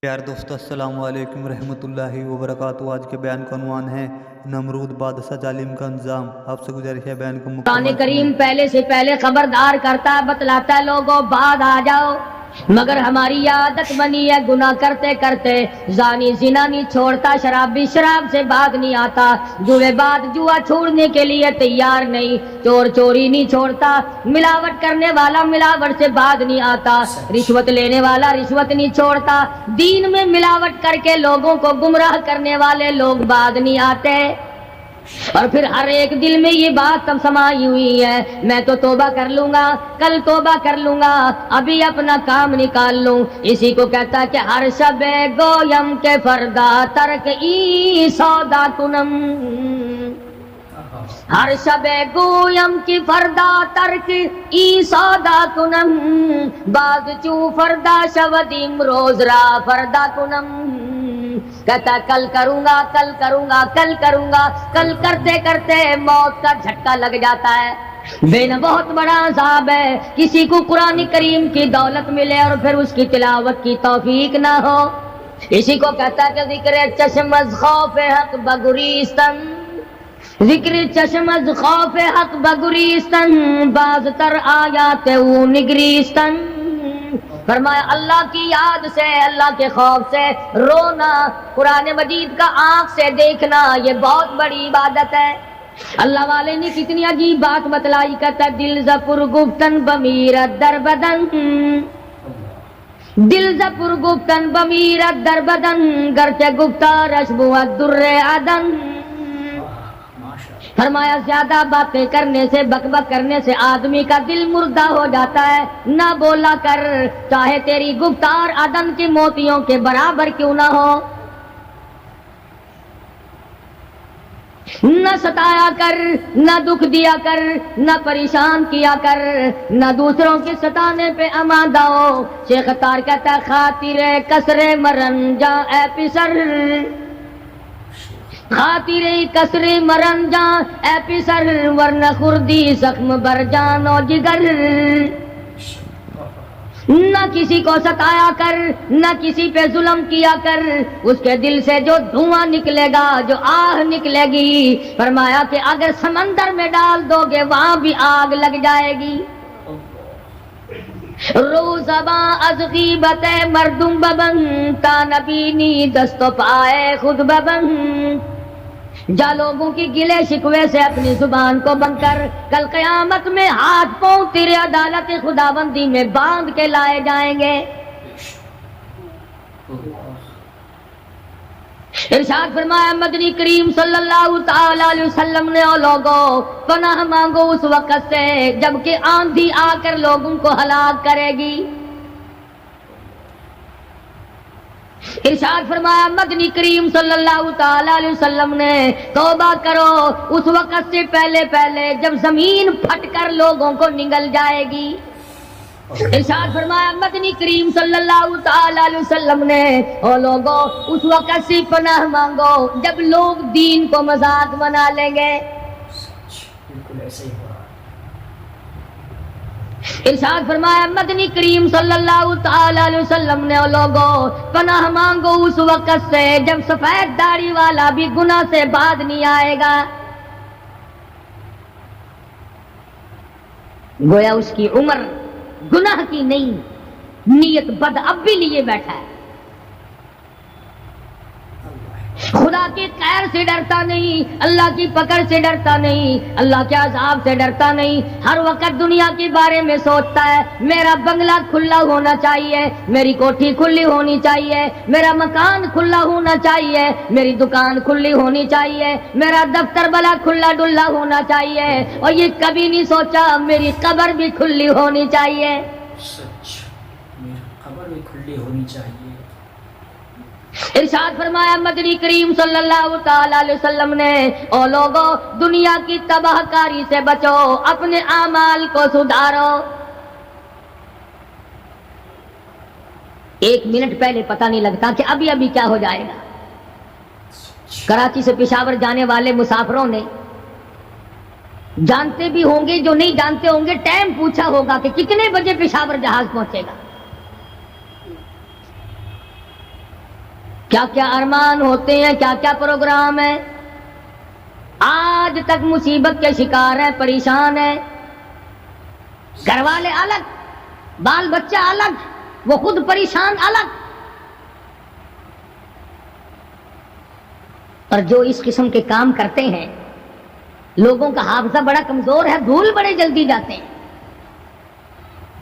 پیار دوستو السلام علیکم ورحمۃ اللہ وبرکاتہ۔ آج کے بیان کا عنوان ہے نمرود بادشاہ ظالم کا انجام۔ آپ سے گزارش ہے بیان کو قرآن مکمل کریم پہلے سے پہلے خبردار کرتا ہے، بتلاتا ہے لوگوں بعد آ جاؤ، مگر ہماری عادت بنی ہے گناہ کرتے کرتے زانی زنا نہیں چھوڑتا، شرابی شراب سے بعد نہیں آتا، جوئے بعد جوا چھوڑنے کے لیے تیار نہیں، چور چوری نہیں چھوڑتا، ملاوٹ کرنے والا ملاوٹ سے بعد نہیں آتا، رشوت لینے والا رشوت نہیں چھوڑتا، دین میں ملاوٹ کر کے لوگوں کو گمراہ کرنے والے لوگ بعد نہیں آتے۔ اور پھر ہر ایک دل میں یہ بات سب سمائی ہوئی ہے، میں تو توبہ کر لوں گا، کل توبہ کر لوں گا، ابھی اپنا کام نکال لوں۔ اسی کو کہتا ہے کہ ہر شب گویم کے فردا ترک ای سودا کنم، ہر شب گویم کی فردا ترک ای سودا کنم، باز چو فردا شودیم روز را فردا کنم، کہتا کل کروں گا کل کروں گا کل کروں گا، کل کرتے کرتے موت کا جھٹکا لگ جاتا ہے۔ بین بہت بڑا عذاب ہے کسی کو قرآن کریم کی دولت ملے اور پھر اس کی تلاوت کی توفیق نہ ہو۔ اسی کو کہتا ہے کہ ذکر چشم از خوف حق بگریستن، ذکر چشم از خوف حق بگریستن، باز تر آیات او نگریستن، فرمایا اللہ کی یاد سے، اللہ کے خوف سے رونا، قرآن مجید کا آنکھ سے دیکھنا، یہ بہت بڑی عبادت ہے۔ اللہ والے نے کتنی عجیب بات بتلائی، کہتا دل زپر گفتن بمیرت در بدن، دل زپر گفتن بمیرت در بدن، گرچہ گفتارش بود در عدن، فرمایا زیادہ باتیں کرنے سے بک بک کرنے سے آدمی کا دل مردہ ہو جاتا ہے، نہ بولا کر، چاہے تیری گفتار عدن کے موتیوں کے برابر کیوں نہ ہو، نہ ستایا کر، نہ دکھ دیا کر، نہ پریشان کیا کر، نہ دوسروں کے ستانے پہ آمادہ ہو۔ شیخ تار کہتا خاطر کسر مرن جا اے پسر، خاطر کسر مرن جا اے پسر، ورنہ خردی زخم بر جان و جگر، نہ کسی کو ستایا کر، نہ کسی پہ ظلم کیا کر، اس کے دل سے جو دھواں نکلے گا، جو آہ نکلے گی، فرمایا کہ اگر سمندر میں ڈال دو گے وہاں بھی آگ لگ جائے گی۔ روزباں از غیبت مردم ببن، تا نبینی دست و پائے خود ببن، جا لوگوں کی گلے شکوے سے اپنی زبان کو بند کر، کل قیامت میں ہاتھ پاؤں تیرے عدالت خداوندی میں باندھ کے لائے جائیں گے۔ ارشاد فرمایا مدنی کریم صلی اللہ تعالی علیہ وسلم نے، او لوگوں پناہ مانگو اس وقت سے جبکہ آندھی آ کر لوگوں کو ہلاک کرے گی۔ ارشاد فرمایا مدنی کریم صلی اللہ تعالی علیہ وسلم نے، توبہ کرو اس وقت سے پہلے پہلے جب زمین پھٹ کر لوگوں کو نگل جائے گی۔ ارشاد فرمایا مدنی کریم صلی اللہ تعالی علیہ وسلم نے، او لوگوں اس وقت سے پناہ مانگو جب لوگ دین کو مذاق بنا لیں گے۔ بالکل ایسے ہی ہو رہا ہے۔ ارشاد فرمایا مدنی کریم صلی اللہ تعالی علیہ وسلم نے، او لوگوں پناہ مانگو اس وقت سے جب سفید داڑھی والا بھی گناہ سے بعد نہیں آئے گا، گویا اس کی عمر گناہ کی نہیں، نیت بد اب بھی لیے بیٹھا ہے، خدا کی قہر سے ڈرتا نہیں، اللہ کی پکڑ سے ڈرتا نہیں، اللہ کے عذاب سے ڈرتا نہیں، ہر وقت دنیا کے بارے میں سوچتا ہے میرا بنگلہ کھلا ہونا چاہیے، میری کوٹھی کھلی ہونی چاہیے، میرا مکان کھلا ہونا چاہیے، میری دکان کھلی ہونی چاہیے، میرا دفتر بلا کھلا ڈلا ہونا چاہیے، اور یہ کبھی نہیں سوچا میری قبر بھی کھلی ہونی چاہیے۔ سچ، میری قبر بھی کھلی ہونی چاہیے۔ ارشاد فرمایا مدنی کریم صلی اللہ تعالی علیہ وسلم نے، او لوگوں دنیا کی تباہ کاری سے بچو، اپنے اعمال کو سدھارو۔ ایک منٹ پہلے پتہ نہیں لگتا کہ ابھی ابھی کیا ہو جائے گا۔ کراچی سے پشاور جانے والے مسافروں نے جانتے بھی ہوں گے، جو نہیں جانتے ہوں گے، ٹائم پوچھا ہوگا کہ کتنے بجے پشاور جہاز پہنچے گا۔ کیا کیا ارمان ہوتے ہیں، کیا کیا پروگرام ہے، آج تک مصیبت کے شکار ہیں، پریشان ہیں، گھر والے الگ، بال بچہ الگ، وہ خود پریشان الگ. اور جو اس قسم کے کام کرتے ہیں لوگوں کا حافظہ بڑا کمزور ہے، بھول بڑے جلدی جاتے ہیں.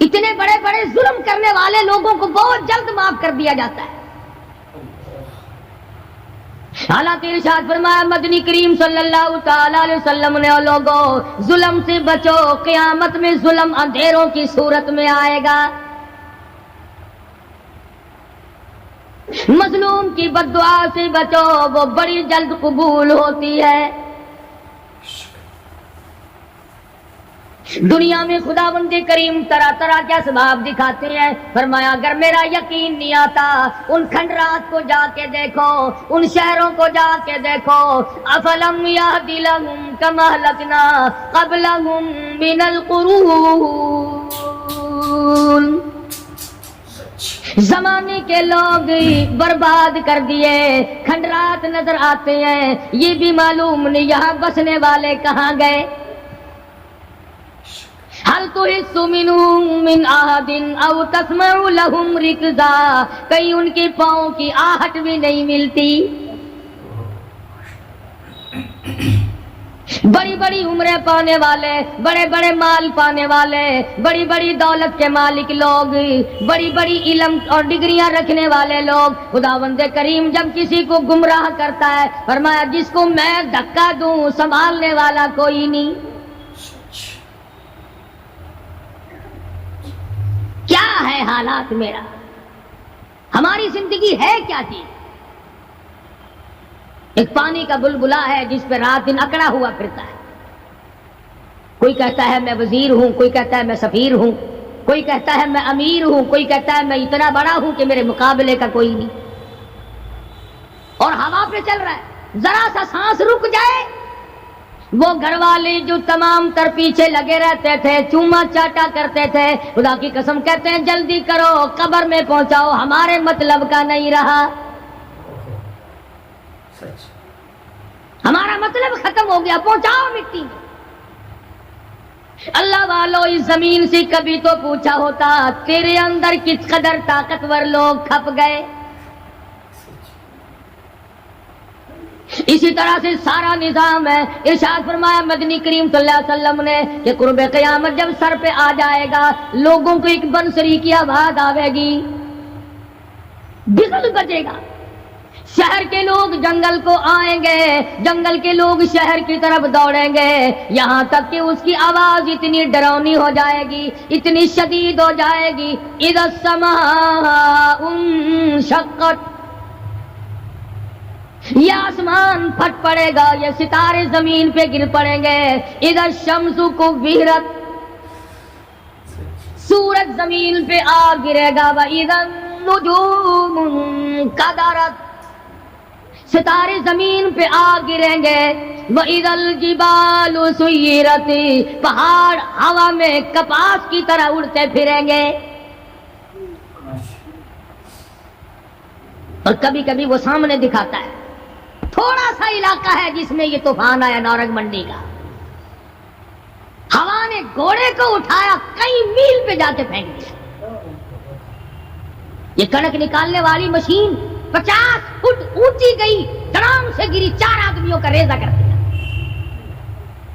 اتنے بڑے بڑے ظلم کرنے والے لوگوں کو بہت جلد معاف کر دیا جاتا ہے. حالانکہ ارشاد فرمایا مدنی کریم صلی اللہ تعالی علیہ وسلم نے، لوگوں ظلم سے بچو، قیامت میں ظلم اندھیروں کی صورت میں آئے گا. مظلوم کی بد دعا سے بچو، وہ بڑی جلد قبول ہوتی ہے. دنیا میں خداوند کریم طرح طرح کے اسباب دکھاتے ہیں. فرمایا اگر میرا یقین نہیں آتا ان کھنڈرات کو جا کے دیکھو، ان شہروں کو جا کے دیکھو. افلم یہد لہم کما اہلکنا قبلہم من القرون، زمانے کے لوگ برباد کر دیے، کھنڈرات نظر آتے ہیں، یہ بھی معلوم نہیں یہاں بسنے والے کہاں گئے. حل تحس منہم من احد او تسمع لہم رکزا، کہیں ان کے پاؤں کی آہٹ بھی نہیں ملتی. بڑی بڑی عمریں پانے والے، بڑے بڑے مال پانے والے، بڑی بڑی دولت کے مالک لوگ، بڑی بڑی علم اور ڈگریاں رکھنے والے لوگ، خداوند کریم جب کسی کو گمراہ کرتا ہے فرمایا جس کو میں دھکا دوں سنبھالنے والا کوئی نہیں. کیا ہے حالات میرا، ہماری زندگی ہے کیا چیز؟ ایک پانی کا بلبلا ہے جس پہ رات دن اکڑا ہوا پھرتا ہے. کوئی کہتا ہے میں وزیر ہوں، کوئی کہتا ہے میں سفیر ہوں، کوئی کہتا ہے میں امیر ہوں، کوئی کہتا ہے میں اتنا بڑا ہوں کہ میرے مقابلے کا کوئی نہیں. اور ہوا پہ چل رہا ہے، ذرا سا سانس رک جائے، وہ گھر والے جو تمام تر پیچھے لگے رہتے تھے، چوما چاٹا کرتے تھے، خدا کی قسم کہتے ہیں جلدی کرو قبر میں پہنچاؤ، ہمارے مطلب کا نہیں رہا، ہمارا مطلب ختم ہو گیا، پہنچاؤ مٹی میں. اللہ والو اس زمین سے کبھی تو پوچھا ہوتا تیرے اندر کس قدر طاقتور لوگ کھپ گئے. اسی طرح سے سارا نظام ہے. ارشاد فرمایا مدنی کریم صلی اللہ علیہ وسلم نے کہ قرب قیامت جب سر پہ آ جائے گا لوگوں کو ایک بنسری کی آواز آئے گی، بگل بجے گا، شہر کے لوگ جنگل کو آئیں گے، جنگل کے لوگ شہر کی طرف دوڑیں گے، یہاں تک کہ اس کی آواز اتنی ڈراؤنی ہو جائے گی، اتنی شدید ہو جائے گی، اذا السماء انشقت، یہ آسمان پھٹ پڑے گا، یہ ستارے زمین پہ گر پڑیں گے، اذا الشمس کورت، سورج زمین پہ آ گرے گا، واذا النجوم انکدرت، ستارے زمین پہ آ گریں گے، وَإِذَا الْجِبَالُ سُيِّرَتْ، پہاڑ ہوا میں کپاس کی طرح اڑتے پھریں گے. اور کبھی کبھی وہ سامنے دکھاتا ہے، تھوڑا سا علاقہ ہے جس میں یہ طوفان آیا نورنگ منڈی کا، ہوا نے گھوڑے کو اٹھایا کئی میل پہ جا کے پھینک دیا. یہ کڑک نکالنے والی مشین 50 فٹ اونچی گئی، دھڑام سے گری، 4 آدمیوں کا ریزہ کر دیا،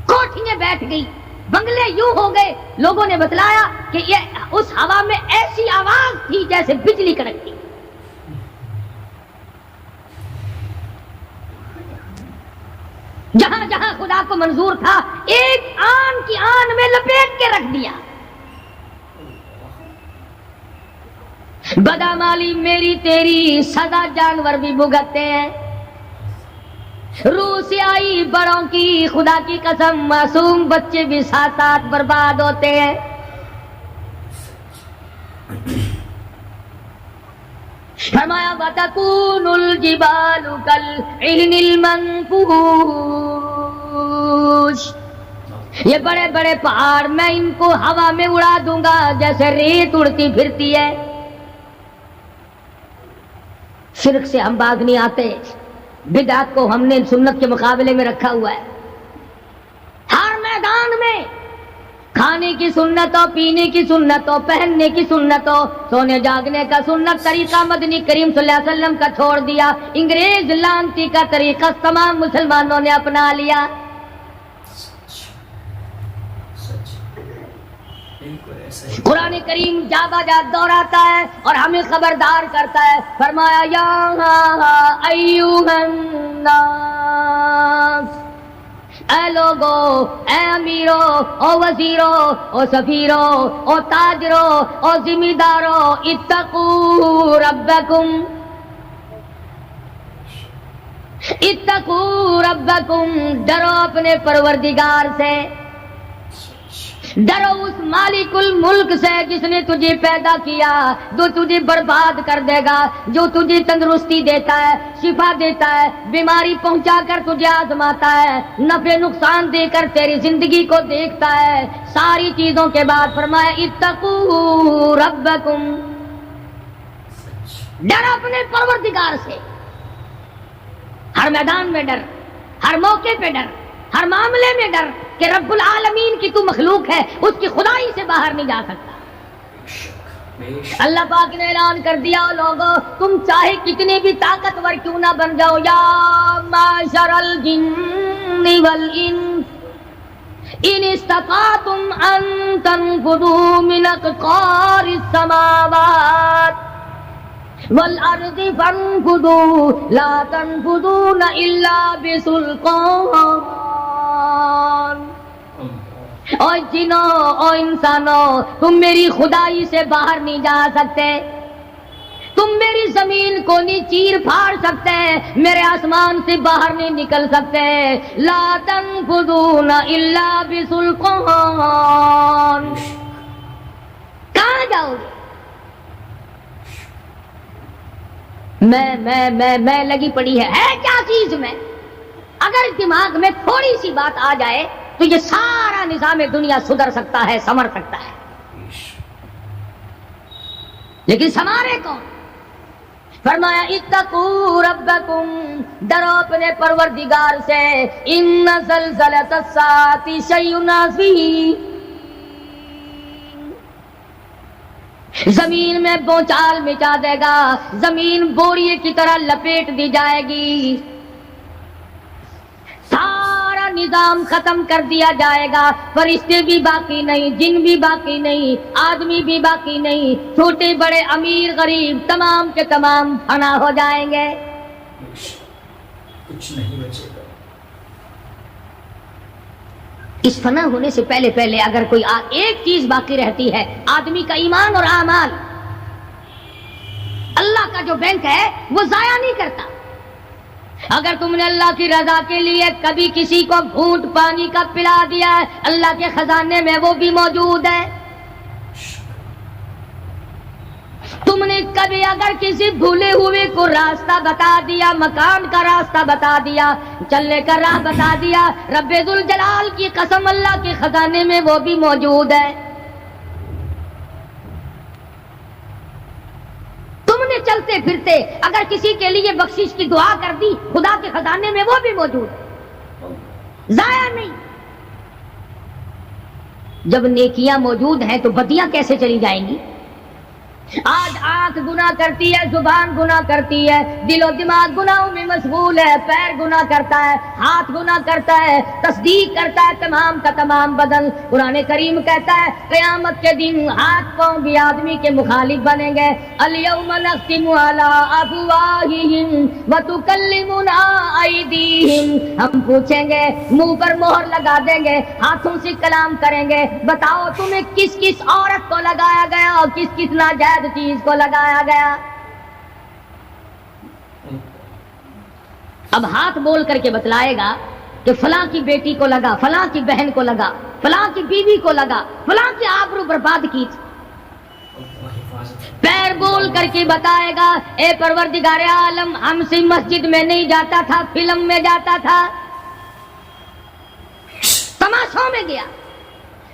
کوٹھیاں بیٹھ گئی، بنگلے یوں ہو گئے. لوگوں نے بتلایا کہ یہ اس ہوا میں ایسی آواز تھی جیسے بجلی کڑکتی. جہاں جہاں خدا کو منظور تھا ایک آن کی آن میں لپیٹ کے رکھ دیا. بدامالی میری تیری سزا جانور بھی بھگتتے ہیں، روح سے آئی بڑوں کی خدا کی قسم معصوم بچے بھی ساتھ ساتھ برباد ہوتے ہیں. فرمایا وَتَكُونُ الْجِبَالُ كَالْعِهْنِ الْمَنفُوشِ، یہ بڑے بڑے پہاڑ میں ان کو ہوا میں اڑا دوں گا جیسے ریت اڑتی پھرتی ہے. شرک سے ہم باز نہیں آتے، بدعت کو ہم نے سنت کے مقابلے میں رکھا ہوا ہے۔ ہر میدان میں کھانے کی سنت ہو، پینے کی سنت ہو، پہننے کی سنت ہو، سونے جاگنے کا سنت طریقہ مدنی کریم صلی اللہ علیہ وسلم کا چھوڑ دیا، انگریز لانتی کا طریقہ تمام مسلمانوں نے اپنا لیا۔ قرآن کریم جا بجا دہراتا ہے اور ہمیں خبردار کرتا ہے، فرمایا یا ایھا الناس، اے لوگو، اے امیرو، او وزیرو، او سفیرو، او تاجرو، او ذمہ دارو، اتقوا ربکم، اتقوا ربکم، ڈرو اپنے پروردگار سے، ڈرو اس مالک الملک سے جس نے تجھے پیدا کیا، جو تجھے برباد کر دے گا، جو تجھے تندرستی دیتا ہے، شفا دیتا ہے، بیماری پہنچا کر تجھے آزماتا ہے، نفع نقصان دے کر تیری زندگی کو دیکھتا ہے۔ ساری چیزوں کے بعد فرمایا اتقوا ربکم، ڈر اپنے پروردگار سے، ہر میدان میں ڈر، ہر موقع پہ ڈر، ہر معاملے میں ڈر کہ رب العالمین کی تو مخلوق ہے، اس کی خدائی سے باہر نہیں جا سکتا۔ اللہ پاک نے اعلان کر دیا، لوگو تم چاہے کتنے بھی طاقتور کیوں نہ بن جاؤ، یا معشر الجن والانس ان استطعتم ان تنفذوا من اقطار السماوات والارض فانفذوا لا تنفذون الا بسلطان۔ اور جنوں اور انسانوں، تم میری خدائی سے باہر نہیں جا سکتے، تم میری زمین کو نہیں چیر پھاڑ سکتے، میرے آسمان سے باہر نہیں نکل سکتے، لا تنفذون الا بسلطان۔ کہاں جاؤ گے؟ میں لگی پڑی ہے کیا چیز میں؟ اگر دماغ میں تھوڑی سی بات آ جائے تو یہ سارا نظام دنیا سدھر سکتا ہے، سنور سکتا ہے، لیکن سنوارے کون؟ فرمایا اتقوا ربکم، ڈرو اپنے پروردگار سے، ان زلزلۃ الساعۃ شیء عظیم، زمین میں بونچال مچا دے گا، زمین بوریے کی طرح لپیٹ دی جائے گی، سارا نظام ختم کر دیا جائے گا، فرشتے بھی باقی نہیں، جن بھی باقی نہیں، آدمی بھی باقی نہیں، چھوٹے بڑے امیر غریب تمام کے تمام فنا ہو جائیں گے، کچھ نہیں بچے گا۔ اس فنا ہونے سے پہلے اگر کوئی ایک چیز باقی رہتی ہے، آدمی کا ایمان اور اعمال، اللہ کا جو بینک ہے وہ ضائع نہیں کرتا۔ اگر تم نے اللہ کی رضا کے لیے کبھی کسی کو گھونٹ پانی کا پلا دیا ہے، اللہ کے خزانے میں وہ بھی موجود ہے۔ تم نے کبھی اگر کسی بھولے ہوئے کو راستہ بتا دیا، مکان کا راستہ بتا دیا، چلنے کا راہ بتا دیا، رب ذوالجلال کی قسم اللہ کے خزانے میں وہ بھی موجود ہے۔ تم نے چلتے پھرتے اگر کسی کے لیے بخشش کی دعا کر دی، خدا کے خزانے میں وہ بھی موجود ہے، ضائع نہیں۔ جب نیکیاں موجود ہیں تو بدیاں کیسے چلی جائیں گی؟ آج آنکھ گناہ کرتی ہے، زبان گناہ کرتی ہے، دل و دماغ گناہوں میں مشغول ہے، پیر گناہ کرتا ہے، ہاتھ گناہ کرتا ہے، تصدیق کرتا ہے تمام کا تمام بدن۔ قرآن کریم کہتا ہے قیامت کے دن ہاتھ پاؤں بھی آدمی کے مخالف بنیں گے۔ الیوم نختم علی افواہہم وتکلمنا ایدیہم، ہم پوچھیں گے، منہ پر مہر لگا دیں گے، ہاتھوں سے کلام کریں گے، بتاؤ تمہیں کس کس عورت کو لگایا گیا اور کس کس ناجائز چیز کو لگایا گیا؟ اب ہاتھ بول کر کے بتلائے گا کہ فلاں کی بیٹی کو لگا، فلاں کی بہن کو لگا، فلاں کی بیوی کو لگا، فلاں کی آبرو برباد کی تھی۔ پیر بول کر کے بتائے گا اے پروردگار عالم، ہم سے مسجد میں نہیں جاتا تھا، فلم میں جاتا تھا، تماشوں میں گیا،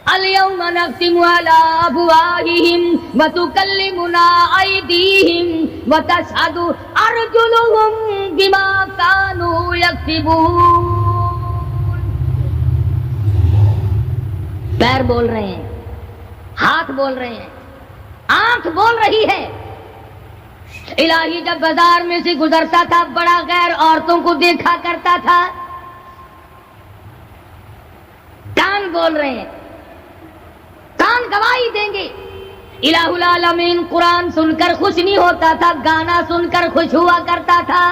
اليوم نختم على افواههم وتكلمنا ايديهم وتشهد ارجلهم بما كانوا يكسبون. پیر بول رہے ہیں، ہاتھ بول رہے ہیں، آنکھ بول رہی ہے. الہی جب بازار میں سے گزرتا تھا بڑا غیر عورتوں کو دیکھا کرتا تھا. کان بول رہے ہیں، کان گواہی دیں گے. الہ العالمین قرآن سن کر خوش نہیں ہوتا تھا، گانا سن کر خوش ہوا کرتا تھا.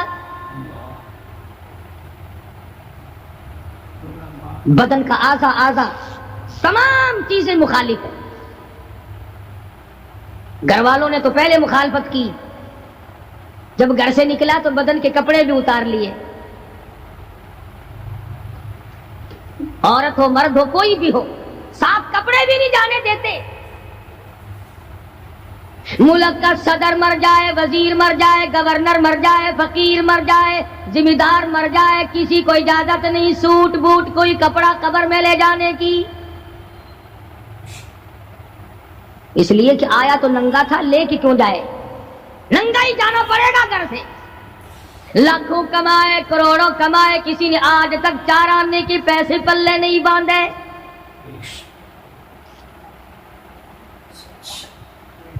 بدن کا اعضا تمام چیزیں مخالف ہیں. گھر والوں نے تو پہلے مخالفت کی، جب گھر سے نکلا تو بدن کے کپڑے بھی اتار لیے. عورت ہو مرد ہو کوئی بھی ہو، صاف کپڑے بھی نہیں جانے دیتے. ملک کا صدر مر جائے، وزیر مر جائے، گورنر مر جائے، فقیر مر جائے، ذمہ دار مر جائے، کسی کو اجازت نہیں سوٹ بوٹ کوئی کپڑا قبر میں لے جانے کی. اس لیے کہ آیا تو ننگا تھا، لے کے کیوں جائے؟ ننگا ہی جانا پڑے گا گھر سے. لاکھوں کمائے، کروڑوں کمائے، کسی نے آج تک 4 آنے کے پیسے پلے نہیں باندھے.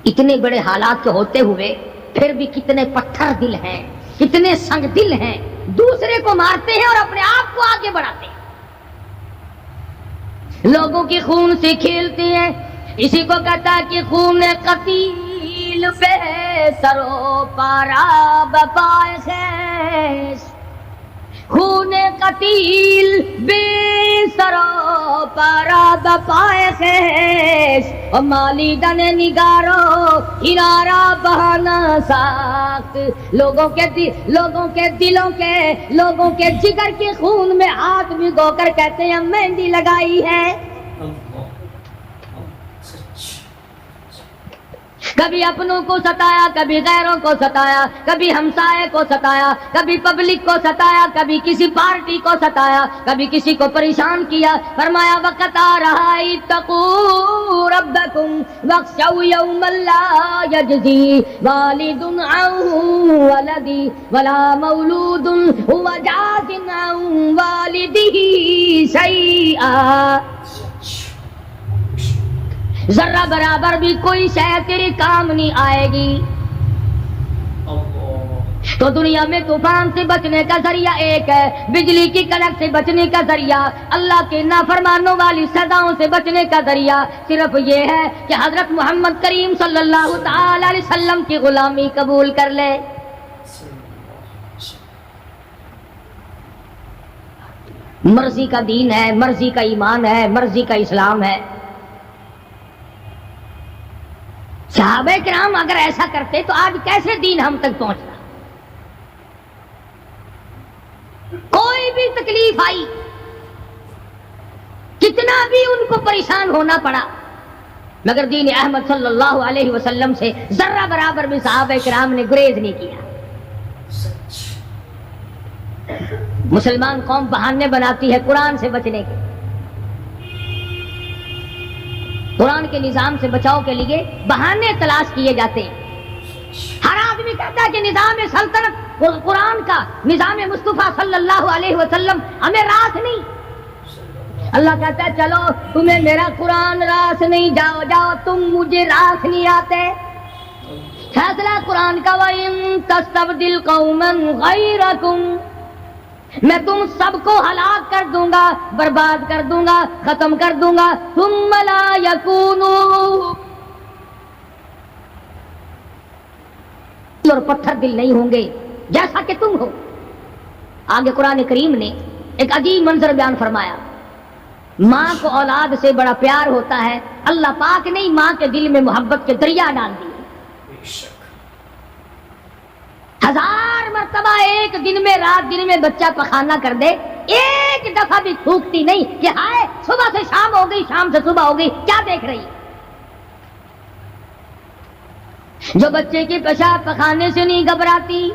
اتنے بڑے حالات کے ہوتے ہوئے پھر بھی کتنے پتھر دل ہیں، کتنے سنگ دل ہیں، دوسرے کو مارتے ہیں اور اپنے آپ کو آگے بڑھاتے ہیں. لوگوں کے خون سے کھیلتے ہیں. اسی کو کہتا ہے کہ خون قتیل بے سرو پارا بپائے خیش. خون قتیل بے سرو پارا بپائے خیش. اور مالی دن نگارو کنارا بہانا ساخت. لوگوں کے دلوں کے، لوگوں کے جگر کے خون میں ہاتھ بھگو کر کہتے ہیں مہندی لگائی ہے. کبھی اپنوں کو ستایا، کبھی غیروں کو ستایا، کبھی ہمسائے کو ستایا، کبھی پبلک کو ستایا، کبھی کسی پارٹی کو ستایا، کبھی کسی کو پریشان کیا. فرمایا وقت آ رہا ہے اتقوا ربکم واخشوا یوما لا یجزی والد عن ولدی ولا مولود هو جاز عن والدہ شیئا. ذرہ برابر بھی کوئی شے تیرے کام نہیں آئے گی. تو دنیا میں طوفان سے بچنے کا ذریعہ ایک ہے، بجلی کی کڑک سے بچنے کا ذریعہ، اللہ کے نافرمانوں والی سزاؤں سے بچنے کا ذریعہ صرف یہ ہے کہ حضرت محمد کریم صلی اللہ تعالی علیہ وسلم کی غلامی قبول کر لے. مرضی کا دین ہے، مرضی کا ایمان ہے، مرضی کا اسلام ہے. صحابہ کرام اگر ایسا کرتے تو آج کیسے دین ہم تک پہنچتا؟ کوئی بھی تکلیف آئی، کتنا بھی ان کو پریشان ہونا پڑا، مگر دین احمد صلی اللہ علیہ وسلم سے ذرہ برابر بھی صحابہ کرام نے گریز نہیں کیا. مسلمان قوم بہانے بناتی ہے قرآن سے بچنے کے. قرآن کے نظام سے بچاؤ کے لیے بہانے تلاش کیے جاتے ہیں. ہر آدمی کہتا ہے کہ نظام سلطنت قرآن کا، نظام مصطفیٰ صلی اللہ علیہ وسلم ہمیں راس نہیں. اللہ کہتا ہے چلو تمہیں میرا قرآن راس نہیں، جاؤ جاؤ تم مجھے راس نہیں آتے. فیصلہ قرآن کا وَإِن تَسْتَبْدِلْ قَوْمًا غَيْرَكُمْ، میں تم سب کو ہلاک کر دوں گا، برباد کر دوں گا، ختم کر دوں گا. ثم لا یکونوا، اور پتھر دل نہیں ہوں گے جیسا کہ تم ہو. آگے قرآن کریم نے ایک عجیب منظر بیان فرمایا. ماں کو اولاد سے بڑا پیار ہوتا ہے، اللہ پاک نے ماں کے دل میں محبت کے دریا ڈال دیے. 1000 مرتبہ ایک دن میں، رات دن میں بچہ پخانہ کر دے، ایک دفعہ بھی تھوکتی نہیں کہ ہائے صبح سے شام ہو گئی، شام سے صبح ہو گئی، کیا دیکھ رہی. جو بچے کے پیشاب پخانے سے نہیں گھبراتی،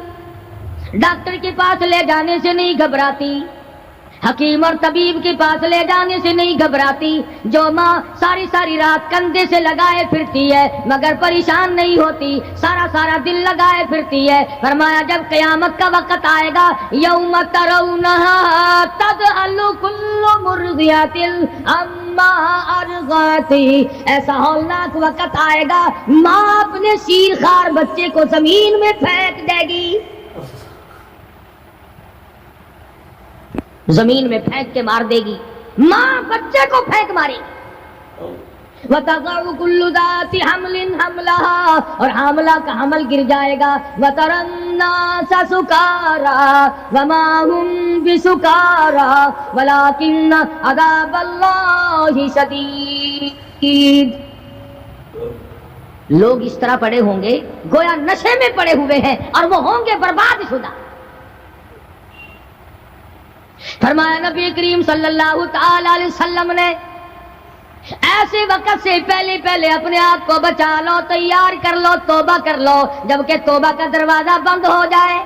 ڈاکٹر کے پاس لے جانے سے نہیں گھبراتی، حکیم اور طبیب کے پاس لے جانے سے نہیں گھبراتی، جو ماں ساری ساری رات کندھے سے لگائے پھرتی ہے مگر پریشان نہیں ہوتی، سارا سارا دل لگائے پھرتی ہے۔ فرمایا جب قیامت کا وقت آئے گا، یوم ترونہا تذہل کل مرضعۃ عما ارضعت، ایسا ہولناک وقت آئے گا ماں اپنے شیر خوار بچے کو زمین میں پھینک دے گی، زمین میں پھینک کے مار دے گی، ماں بچے کو پھینک مارے گی۔ وَتَضَعُ كُلُّ ذَاتِ حَمْلٍ حَمْلَهَا، اور حاملہ کا حمل گر جائے گا۔ وَتَرَى النَّاسَ سُكَارَىٰ وَمَا هُمْ بِسُكَارَىٰ وَلَٰكِنَّ عَذَابَ اللَّهِ شَدِيدٌ، لوگ اس طرح پڑے ہوں گے گویا نشے میں پڑے ہوئے ہیں اور وہ ہوں گے برباد شدہ۔ فرمایا نبی کریم صلی اللہ تعالی علیہ وسلم نے ایسے وقت سے پہلے پہلے اپنے آپ کو بچا لو، تیار کر لو، توبہ کر لو، جبکہ توبہ کا دروازہ بند ہو جائے۔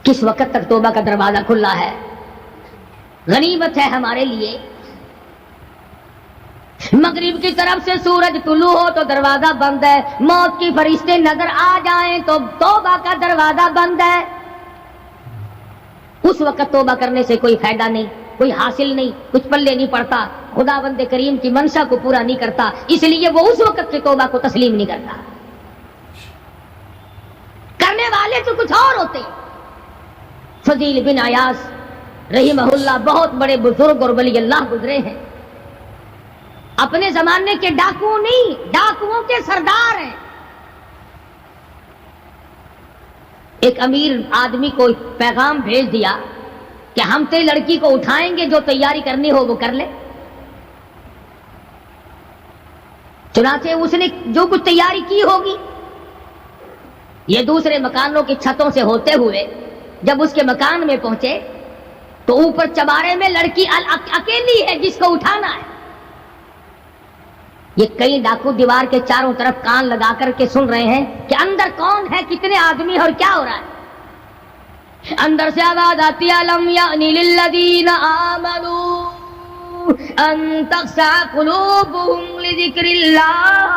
کس وقت تک توبہ کا دروازہ کھلا ہے؟ غنیمت ہے ہمارے لیے۔ مغرب کی طرف سے سورج طلوع ہو تو دروازہ بند ہے، موت کے فرشتے نظر آ جائیں تو توبہ کا دروازہ بند ہے۔ اس وقت توبہ کرنے سے کوئی فائدہ نہیں، کوئی حاصل نہیں، کچھ پلے نہیں پڑتا، خدا بند کریم کی منشا کو پورا نہیں کرتا، اس لیے وہ اس وقت کی توبہ کو تسلیم نہیں کرتا۔ کرنے والے تو کچھ اور ہوتے ہیں۔ فضیل بن عیاض رحمہ اللہ بہت بڑے بزرگ اور ولی اللہ گزرے ہیں، اپنے زمانے کے ڈاکو نہیں، ڈاکوؤں کے سردار ہیں۔ ایک امیر آدمی کو پیغام بھیج دیا کہ ہم تیری لڑکی کو اٹھائیں گے، جو تیاری کرنی ہو وہ کر لے۔ چنانچہ اس نے جو کچھ تیاری کی ہوگی، یہ دوسرے مکانوں کی چھتوں سے ہوتے ہوئے جب اس کے مکان میں پہنچے تو اوپر چبارے میں لڑکی اکیلی ہے جس کو اٹھانا ہے۔ یہ کئی ڈاکو دیوار کے چاروں طرف کان لگا کر کے سن رہے ہیں کہ اندر کون ہے، کتنے آدمی اور کیا ہو رہا ہے۔ اندر سے آواز آتی ہے لم یأن للذین آمنوا ان تخشع قلوبهم لذکر اللہ۔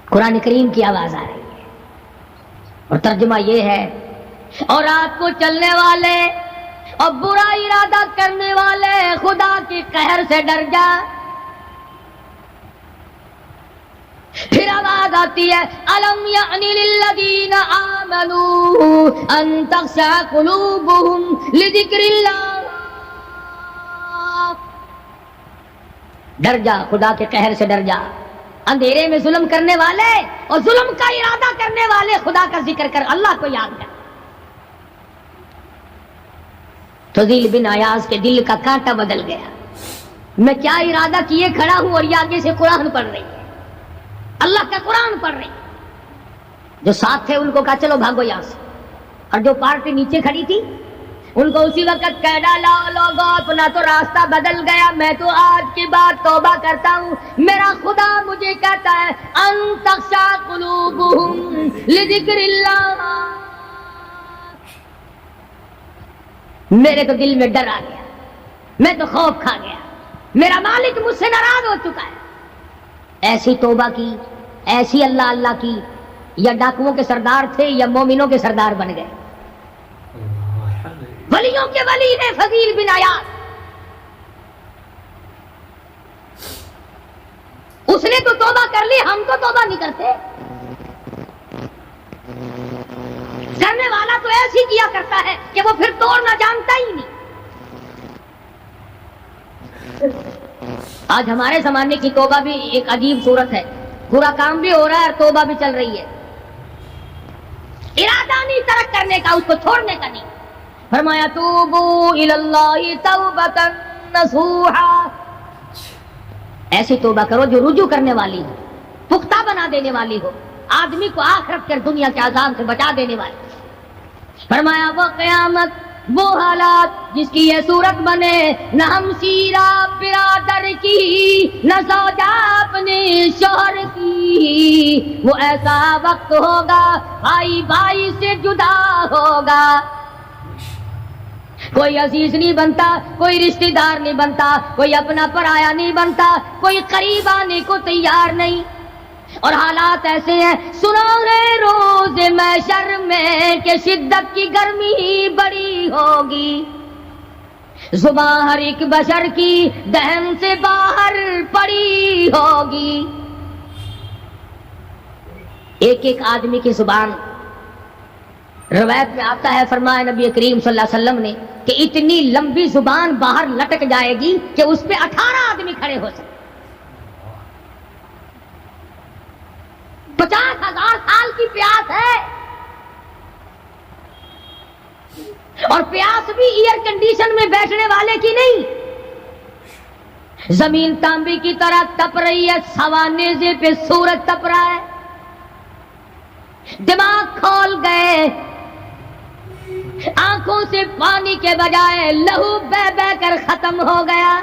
قرآن کریم کی آواز آ رہی ہے اور ترجمہ یہ ہے، اور رات کو چلنے والے اور برا ارادہ کرنے والے خدا کے قہر سے ڈر جا۔ پھر آواز آتی ہے الم یأن للذین آمنوا ان تخشع قلوبهم لذکر اللہ۔ ڈر جا، خدا کے قہر سے ڈر جا۔ اندھیرے میں ظلم کرنے والے اور ظلم کا ارادہ کرنے والے خدا کا ذکر کر، اللہ کو یاد کر۔ فضیل بن عیاض کے دل کا کانٹا بدل گیا، میں کیا ارادہ کیے کھڑا ہوں اور یہ آگے سے قرآن پڑھ رہی ہے، اللہ کا قرآن پڑھ رہی ہے۔ جو ساتھ تھے ان کو کہا چلو بھاگو یہاں سے، اور جو پارٹی نیچے کھڑی تھی ان کو اسی وقت کہہ ڈالا لوگوں اپنا تو راستہ بدل گیا، میں تو آج کے بعد توبہ کرتا ہوں، میرا خدا مجھے کہتا ہے ان تخشع قلوبهم لذکر اللہ۔ میرے تو دل میں ڈر آ گیا، میں تو خوف کھا گیا، میرا مالک مجھ سے ناراض ہو چکا ہے۔ ایسی توبہ کی، ایسی اللہ اللہ کی، یا ڈاکوؤں کے سردار تھے یا مومنوں کے سردار بن گئے۔ ولیوں کے ولی ہیں فضیل بن عیاض۔ اس نے تو توبہ کر لی، ہم تو توبہ نہیں کرتے۔ کرنے والا تو ایسے ہی کیا کرتا ہے کہ وہ پھر توڑنا جانتا ہی نہیں۔ آج ہمارے زمانے کی توبہ بھی ایک عجیب صورت ہے، پورا کام بھی ہو رہا ہے اور توبہ بھی چل رہی ہے۔ ارادہ نہیں ترک کرنے کا، اس کو چھوڑنے کا نہیں۔ فرمایا توبوا الی اللہ توبۃ نصوحا، ایسی توبہ کرو جو رجوع کرنے والی ہو، پختہ بنا دینے والی ہو، آدمی کو آخرت کے دنیا کے عذاب سے بچا دینے والی۔ فرمایا وہ قیامت، وہ حالات جس کی یہ صورت بنے، نہ ہمشیرہ برادر کی، نہ زوجہ اپنے شوہر کی، وہ ایسا وقت ہوگا بھائی بھائی سے جدا ہوگا، کوئی عزیز نہیں بنتا، کوئی رشتہ دار نہیں بنتا، کوئی اپنا پرایا نہیں بنتا، کوئی قریب آنے کو تیار نہیں، اور حالات ایسے ہیں سناؤ روز محشر میں کہ شدت کی گرمی بڑی ہوگی، زبان ہر ایک بشر کی دہن سے باہر پڑی ہوگی، ایک ایک آدمی کی زبان، روایت میں آتا ہے فرمایا نبی کریم صلی اللہ علیہ وسلم نے کہ اتنی لمبی زبان باہر لٹک جائے گی کہ اس پہ 18 آدمی کھڑے ہو سکتے، 50,000 سال کی پیاس ہے، اور پیاس بھی ایئر کنڈیشن میں بیٹھنے والے کی نہیں، زمین تانبے کی طرح تپ رہی ہے، سوا نیزے پہ سورج تپ رہا ہے، دماغ کھول گئے، آنکھوں سے پانی کے بجائے لہو بہ بہ کر ختم ہو گیا،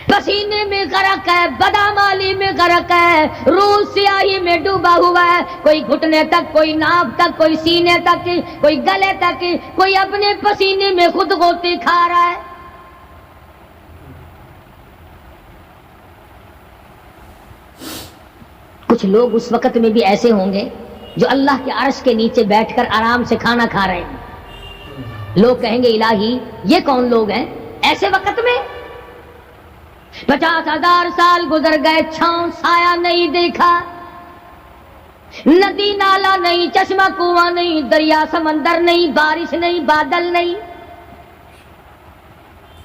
پسینے میں غرق ہے، بدامالی میں غرق ہے، روح سیاہی میں ڈوبا ہوا ہے، کوئی گھٹنے تک، کوئی ناف تک، کوئی سینے تک، کوئی گلے تک، کوئی اپنے پسینے میں خود غوطے کھا رہا ہے۔ کچھ لوگ اس وقت میں بھی ایسے ہوں گے جو اللہ کے عرش کے نیچے بیٹھ کر آرام سے کھانا کھا رہے ہیں، لوگ کہیں گے الہی یہ کون لوگ ہیں ایسے وقت میں؟ 50,000 سال گزر گئے، چھاؤں سایہ نہیں دیکھا، ندی نالا نہیں، چشمہ کنواں نہیں، دریا سمندر نہیں، بارش نہیں، بادل نہیں،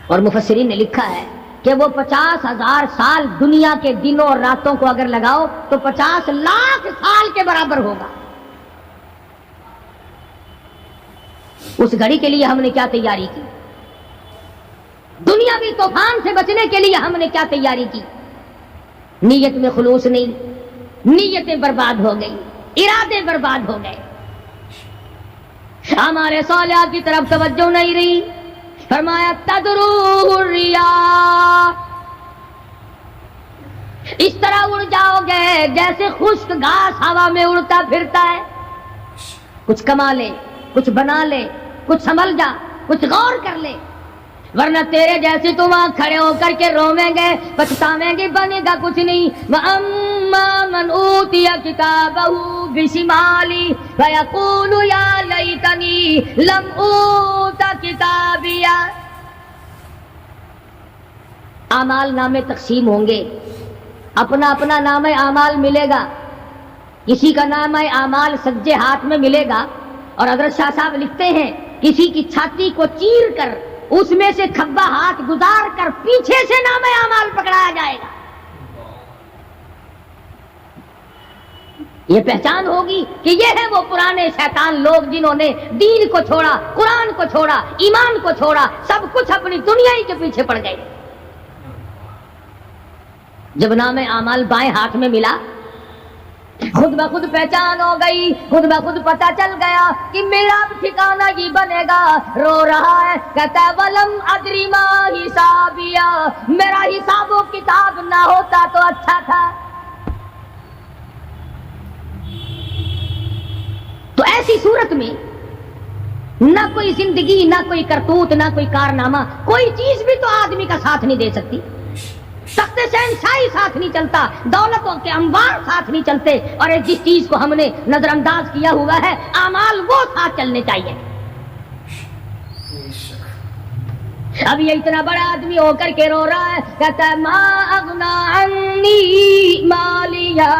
اور مفسرین نے لکھا ہے کہ وہ 50,000 سال دنیا کے دنوں اور راتوں کو اگر لگاؤ تو 50 لاکھ سال کے برابر ہوگا۔ اس گھڑی کے لیے ہم نے کیا تیاری کی؟ دنیاوی طوفان سے بچنے کے لیے ہم نے کیا تیاری کی؟ نیت میں خلوص نہیں، نیتیں برباد ہو گئی، ارادے برباد ہو گئے، ہمارے صالحات کی طرف توجہ نہیں رہی۔ فرمایا تدرو الریاح، اس طرح اڑ جاؤ گے جیسے خشک گھاس ہوا میں اڑتا پھرتا ہے، کچھ کما لے، کچھ بنا لے، کچھ سنبھل جا، کچھ غور کر لے، ورنہ تیرے جیسے تو وہاں کھڑے ہو کر کے رویں گے، پچھتاویں گے، بنے گا کچھ نہیں۔ وَأَمَّا مَنْ أُوتِيَ كِتَابَهُ بِشِمَالِهِ فَيَقُولُ يَا لَيْتَنِي لَمْ أُوتَ كِتَابِيَهْ۔ اعمال نامے تقسیم ہوں گے، اپنا اپنا نام اعمال ملے گا، کسی کا نام اعمال سجے ہاتھ میں ملے گا، اور حضرت شاہ صاحب لکھتے ہیں کسی کی چھاتی کو چیر کر اس میں سے کھبا ہاتھ گزار کر پیچھے سے نام اعمال پکڑایا جائے گا۔ یہ پہچان ہوگی کہ یہ ہے وہ پرانے شیطان لوگ جنہوں نے دین کو چھوڑا، قرآن کو چھوڑا، ایمان کو چھوڑا، سب کچھ اپنی دنیا ہی کے پیچھے پڑ گئے۔ جب نام اعمال بائیں ہاتھ میں ملا، خود بخود پہچان ہو گئی، خود بخود پتہ چل گیا کہ میرا ٹھکانہ یہ بنے گا۔ رو رہا ہے، کہتا ہے وَلَمْ أَدْرِ مَا حِسَابِيَهْ، میرا حساب و کتاب نہ ہوتا تو اچھا تھا۔ تو ایسی صورت میں نہ کوئی زندگی، نہ کوئی کرتوت، نہ کوئی کارنامہ، کوئی چیز بھی تو آدمی کا ساتھ نہیں دے سکتی۔ تخت شہنشاہی ساتھ نہیں چلتا، دولتوں کے انبار ساتھ نہیں چلتے، اور جس چیز کو ہم نے نظر انداز کیا ہوا ہے اعمال وہ ساتھ چلنے چاہیے۔ اب یہ اتنا بڑا آدمی ہو کر کے رو رہا ہے، کہتا ہے ما اغنا عنی مالیا،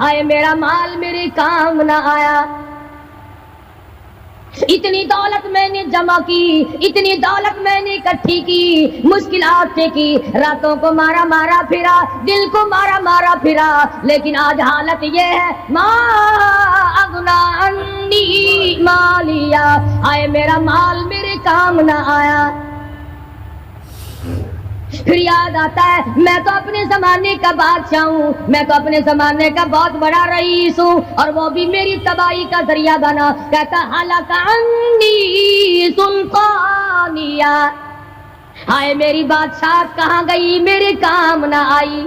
آئے میرا مال میرے کام نہ آیا، اتنی دولت میں نے جمع کی، اتنی دولت میں نے اکٹھی کی، مشکلات سے کی، راتوں کو مارا مارا پھرا، دل کو مارا مارا پھرا، لیکن آج حالت یہ ہے ما اغنا عنی مالیا، آئے میرا مال میرے کام نہ آیا۔ پھر یاد آتا ہے میں تو اپنے زمانے کا بادشاہ ہوں، میں تو اپنے زمانے کا بہت بڑا رئیس ہوں، اور وہ بھی میری تباہی کا ذریعہ بنا۔ کہتا ہلاک عنی سلطانیہ، ہائے میری بادشاہت کہاں گئی، میرے کام نہ آئی۔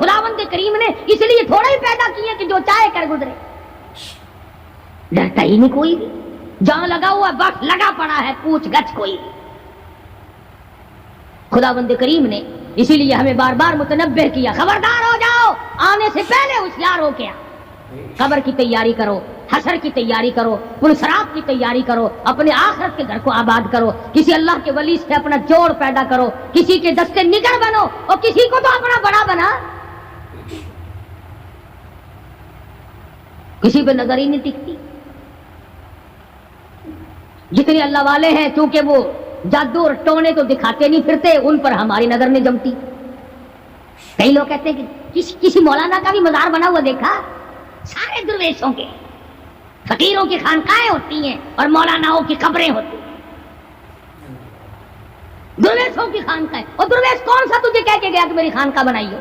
خداوند کریم نے اس لیے تھوڑا ہی پیدا کیے کہ جو چاہے کر گزرے، ڈرتا ہی نہیں کوئی بھی، جہاں لگا ہوا بس لگا پڑا ہے، پوچھ گچھ کوئی بھی۔ خداوند کریم نے اسی لیے ہمیں بار بار متنبہ کیا، خبردار ہو جاؤ، آنے سے پہلے ہوشیار ہو کے آؤ، قبر کی تیاری کرو، حشر کی تیاری کرو، پلسرات کی تیاری کرو، اپنے آخرت کے گھر کو آباد کرو، کسی اللہ کے ولی سے اپنا جوڑ پیدا کرو، کسی کے دستے نگر بنو، اور کسی کو تو اپنا بڑا بنا، کسی پہ نظر ہی نہیں ٹکتی۔ جتنے اللہ والے ہیں چونکہ وہ جادو اور ٹونے تو دکھاتے نہیں پھرتے، ان پر ہماری نظر نہیں جمتی۔ کئی لوگ کہتے ہیں کہ کسی مولانا کا بھی مزار بنا ہوا دیکھا؟ سارے درویشوں کے، فقیروں کی خانقاہیں ہوتی ہیں اور مولاناؤں کی قبریں ہوتی ہیں، درویشوں کی خانقاہیں۔ اور درویش کون سا تجھے کہہ کے گیا کہ میری خانقاہ بنائی ہو؟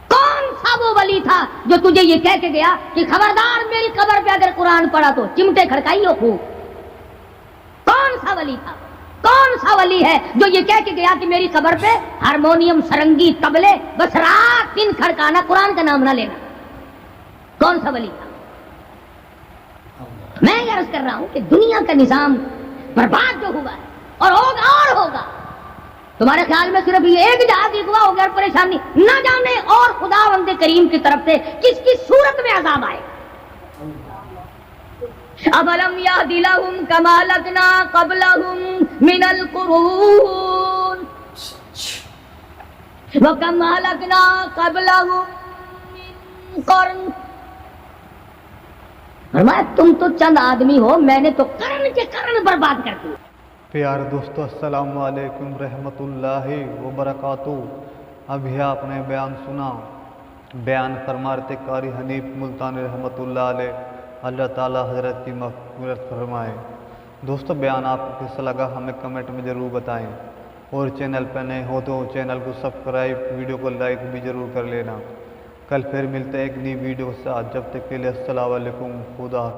کون سا وہ ولی تھا جو تجھے یہ کہہ کے گیا کہ خبردار میری قبر پہ اگر قرآن پڑھا تو چمٹے کھڑکائی ہو خوب؟ کون سا ولی تھا؟ کون سا ولی ہے جو یہ کہہ کے گیا کہ میری قبر پہ ہارمونیم سرنگی طبلے بس رات دن کھڑکانا، قرآن کا نام نہ لینا؟ کون سا ولی تھا؟ میں یہ عرض کر رہا ہوں کہ دنیا کا نظام برباد جو ہوا ہے اور ہوگا اور ہوگا، تمہارے خیال میں صرف یہ ایک جہاز ہوا ہوگا اور پریشانی نہ جانے اور خداوند کریم کی طرف سے کس کس صورت میں عذاب آئے گا۔ أَفَلَمْ يَهْدِ لَهُمْ كَمَا أَهْلَكْنَا قَبْلَهُمْ مِنَ الْقُرُونِ وَكَمْ أَهْلَكْنَا قَبْلَهُمْ مِنْ قَرْنٍ۔ فرمایا تم تو چند آدمی ہو، میں نے تو قرن کے قرن برباد کر دیے۔ پیارے دوستو السلام علیکم رحمۃ اللہ وبرکاتہ۔ ابھی آپ نے بیان سنا، بیان فرماتے قاری حنیف ملتانی رحمۃ اللہ علیہ، اللہ تعالیٰ حضرت کی مغفرت فرمائے۔ دوستو بیان آپ کو کیسا لگا ہمیں کمنٹ میں ضرور بتائیں، اور چینل پہ نئے ہو تو چینل کو سبسکرائب، ویڈیو کو لائک بھی ضرور کر لینا۔ کل پھر ملتے ہیں ایک نئی ویڈیو کے ساتھ، جب تک کے لیے السلام علیکم، خدا